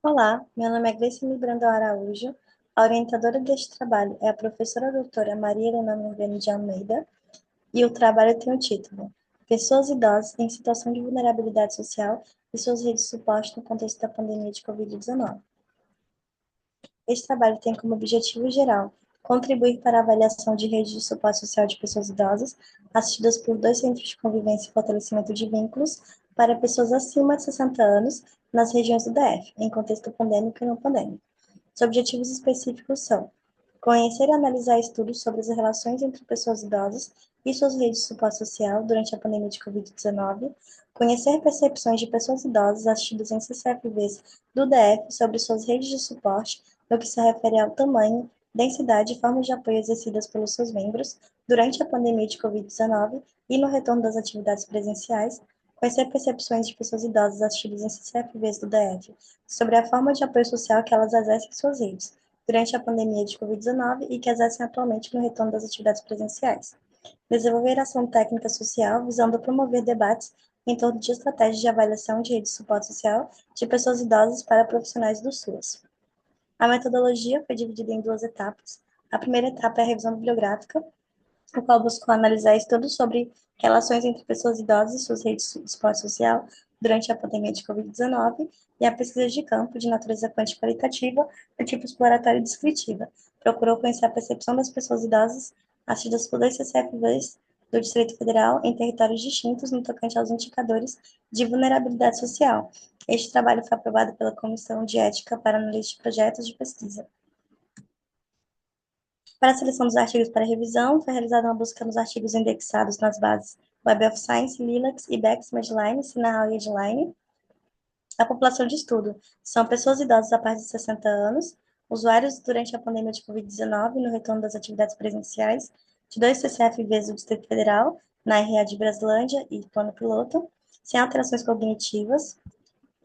Olá, meu nome é Gleicine Brandão Araújo. A orientadora deste trabalho é a professora doutora Maria Helena Morgani de Almeida e o trabalho tem o título Pessoas idosas em situação de vulnerabilidade social e suas redes de suporte no contexto da pandemia de Covid-19. Este trabalho tem como objetivo geral contribuir para a avaliação de redes de suporte social de pessoas idosas, assistidas por dois centros de convivência e fortalecimento de vínculos para pessoas acima de 60 anos nas regiões do DF, em contexto pandêmico e não pandêmico. Os objetivos específicos são conhecer e analisar estudos sobre as relações entre pessoas idosas e suas redes de suporte social durante a pandemia de Covid-19, conhecer percepções de pessoas idosas assistidas em CCFVs do DF sobre suas redes de suporte no que se refere ao tamanho, densidade e formas de apoio exercidas pelos seus membros durante a pandemia de Covid-19 e no retorno das atividades presenciais, conhecer percepções de pessoas idosas assistidas em CCFVs do DF sobre a forma de apoio social que elas exercem em suas redes durante a pandemia de Covid-19 e que exercem atualmente no retorno das atividades presenciais. Desenvolver ação técnica social visando promover debates em torno de estratégias de avaliação de rede de suporte social de pessoas idosas para profissionais do SUS. A metodologia foi dividida em duas etapas. A primeira etapa é a revisão bibliográfica, o qual buscou analisar estudos sobre relações entre pessoas idosas e suas redes de suporte social durante a pandemia de Covid-19 e a pesquisa de campo de natureza quantitativa do tipo exploratória e descritiva. Procurou conhecer a percepção das pessoas idosas assistidas por dois CCFVs do Distrito Federal em territórios distintos no tocante aos indicadores de vulnerabilidade social. Este trabalho foi aprovado pela Comissão de Ética para Análise de Projetos de Pesquisa. Para a seleção dos artigos para revisão, foi realizada uma busca nos artigos indexados nas bases Web of Science, Lilacs, IBEX, Medline, Sinahal e Edline. A população de estudo são pessoas idosas a partir de 60 anos, usuários durante a pandemia de Covid-19 no retorno das atividades presenciais de dois CCFVs do Distrito Federal, na RA de Braslândia e Plano Piloto, sem alterações cognitivas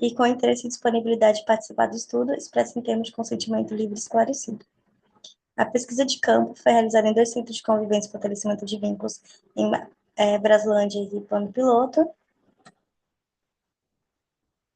e com interesse e disponibilidade de participar do estudo, expresso em termos de consentimento livre e esclarecido. A pesquisa de campo foi realizada em dois centros de convivência e fortalecimento de vínculos em Braslândia e Plano Piloto.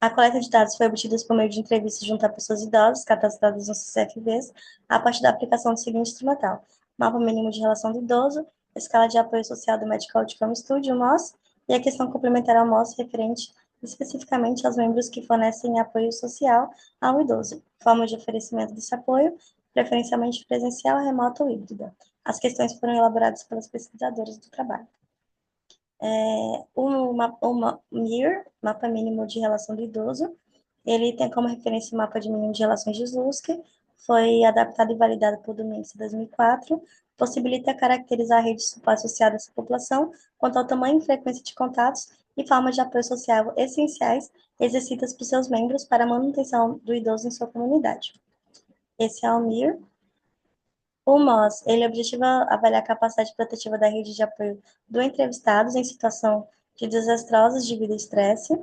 A coleta de dados foi obtida por meio de entrevistas junto a pessoas idosas, cadastradas nos CCFVs, a partir da aplicação do seguinte instrumental: mapa mínimo de relação do idoso, escala de apoio social do Medical Outcome Study, o MOS, e a questão complementar ao MOS referente especificamente aos membros que fornecem apoio social ao idoso, forma de oferecimento desse apoio, preferencialmente presencial, remota ou híbrida. As questões foram elaboradas pelas pesquisadoras do trabalho. O MIR, Mapa Mínimo de Relação do Idoso, ele tem como referência o Mapa de Mínimo de Relações de Slutsky, foi adaptado e validado por Domingues em 2004, possibilita caracterizar a rede de suporte associada a essa população quanto ao tamanho e frequência de contatos e formas de apoio social essenciais exercidas por seus membros para a manutenção do idoso em sua comunidade. Esse é o MIR. O MOS, ele objetiva avaliar a capacidade protetiva da rede de apoio do entrevistado em situação de desastrosas de vida e estresse,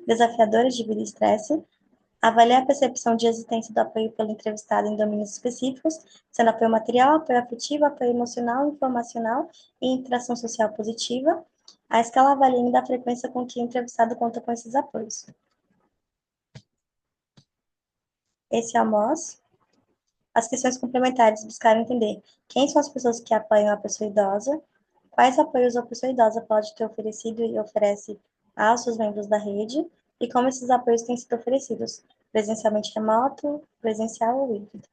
desafiadoras de vida e estresse, avaliar a percepção de existência do apoio pelo entrevistado em domínios específicos, sendo apoio material, apoio afetivo, apoio emocional, informacional e interação social positiva. A escala avalia ainda a frequência com que o entrevistado conta com esses apoios. Esse é o MOS. As questões complementares buscaram entender quem são as pessoas que apoiam a pessoa idosa, quais apoios a pessoa idosa pode ter oferecido e oferece aos seus membros da rede, e como esses apoios têm sido oferecidos, presencialmente remoto, presencial ou híbrido.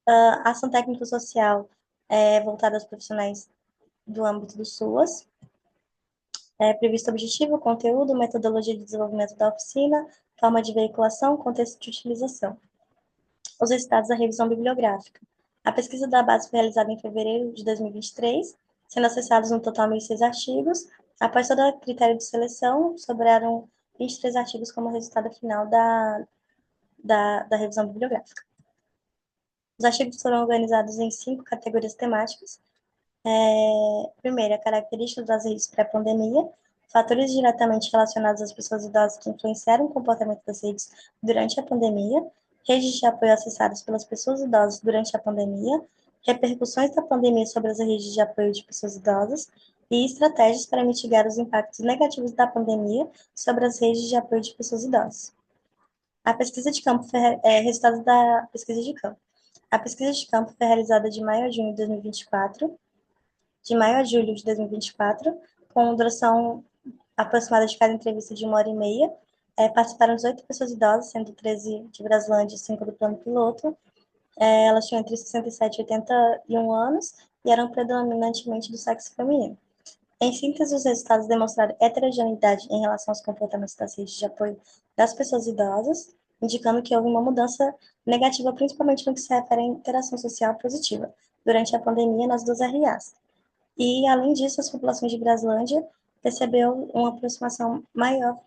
A ação técnico-social é voltada aos profissionais do âmbito do SUAS. É previsto objetivo, conteúdo, metodologia de desenvolvimento da oficina, forma de veiculação, contexto de utilização. Os resultados da revisão bibliográfica. A pesquisa da base foi realizada em fevereiro de 2023, sendo acessados um total de 1.006 artigos. Após todo o critério de seleção, sobraram 23 artigos como resultado final da revisão bibliográfica. Os artigos foram organizados em 5 categorias temáticas. Primeira, características das redes pré-pandemia, fatores diretamente relacionados às pessoas idosas que influenciaram o comportamento das redes durante a pandemia, redes de apoio acessadas pelas pessoas idosas durante a pandemia, repercussões da pandemia sobre as redes de apoio de pessoas idosas e estratégias para mitigar os impactos negativos da pandemia sobre as redes de apoio de pessoas idosas. A pesquisa de campo foi, resultado da pesquisa de campo. A pesquisa de campo foi realizada de maio a junho de 2024, de maio a julho de 2024, com duração aproximada de cada entrevista de 1 hora e meia. Participaram 18 pessoas idosas, sendo 13 de Braslândia e 5 do plano piloto. Elas tinham entre 67 e 81 anos e eram predominantemente do sexo feminino. Em síntese, os resultados demonstraram heterogeneidade em relação aos comportamentos das redes de apoio das pessoas idosas, indicando que houve uma mudança negativa, principalmente no que se refere à interação social positiva, durante a pandemia nas duas RAs. E, além disso, as populações de Braslândia percebeu uma aproximação maior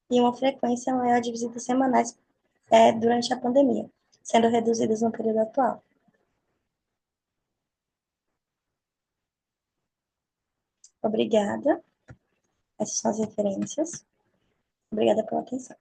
e uma frequência maior de visitas semanais durante a pandemia, sendo reduzidas no período atual. Obrigada. Essas são as referências. Obrigada pela atenção.